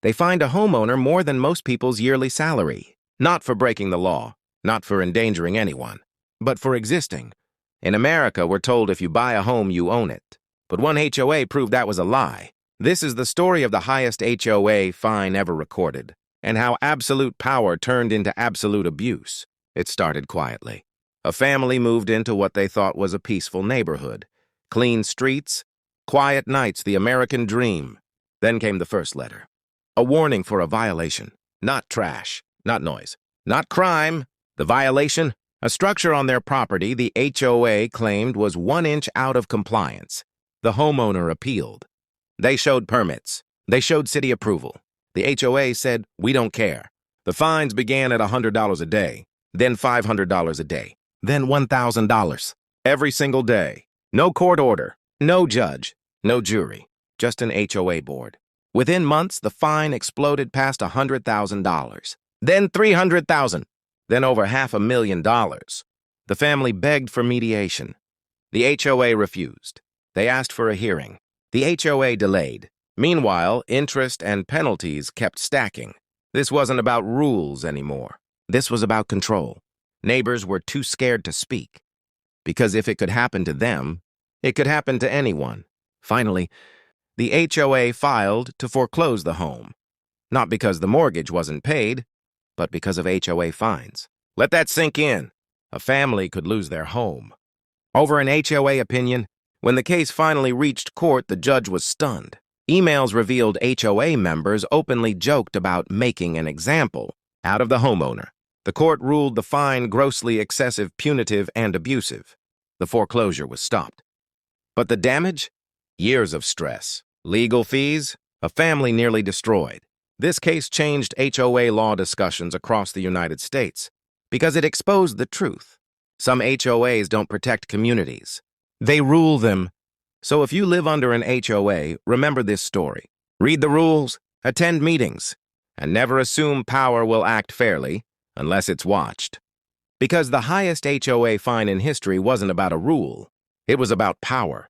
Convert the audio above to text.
They fined a homeowner more than most people's yearly salary, not for breaking the law, not for endangering anyone, but for existing. In America, we're told if you buy a home, you own it. But one HOA proved that was a lie. This is the story of the highest HOA fine ever recorded, and how absolute power turned into absolute abuse. It started quietly. A family moved into what they thought was a peaceful neighborhood. Clean streets, quiet nights, the American dream. Then came the first letter. A warning for a violation. Not trash, not noise, not crime. The violation? A structure on their property the HOA claimed was 1 inch out of compliance. The homeowner appealed. They showed permits. They showed city approval. The HOA said, "We don't care." The fines began at $100 a day, then $500 a day, then $1,000. Every single day. No court order, no judge, no jury, just an HOA board. Within months, the fine exploded past $100,000, then $300,000, then over $500,000. The family begged for mediation. The HOA refused. They asked for a hearing. The HOA delayed. Meanwhile, interest and penalties kept stacking. This wasn't about rules anymore. This was about control. Neighbors were too scared to speak. Because if it could happen to them, it could happen to anyone. Finally, the HOA filed to foreclose the home. Not because the mortgage wasn't paid, but because of HOA fines. Let that sink in. A family could lose their home. Over an HOA opinion, when the case finally reached court, the judge was stunned. Emails revealed HOA members openly joked about making an example out of the homeowner. The court ruled the fine grossly excessive, punitive, and abusive. The foreclosure was stopped. But the damage? Years of stress. Legal fees? A family nearly destroyed. This case changed HOA law discussions across the United States because it exposed the truth. Some HOAs don't protect communities. They rule them. So if you live under an HOA, remember this story. Read the rules, attend meetings, and never assume power will act fairly unless it's watched. Because the highest HOA fine in history wasn't about a rule. It was about power.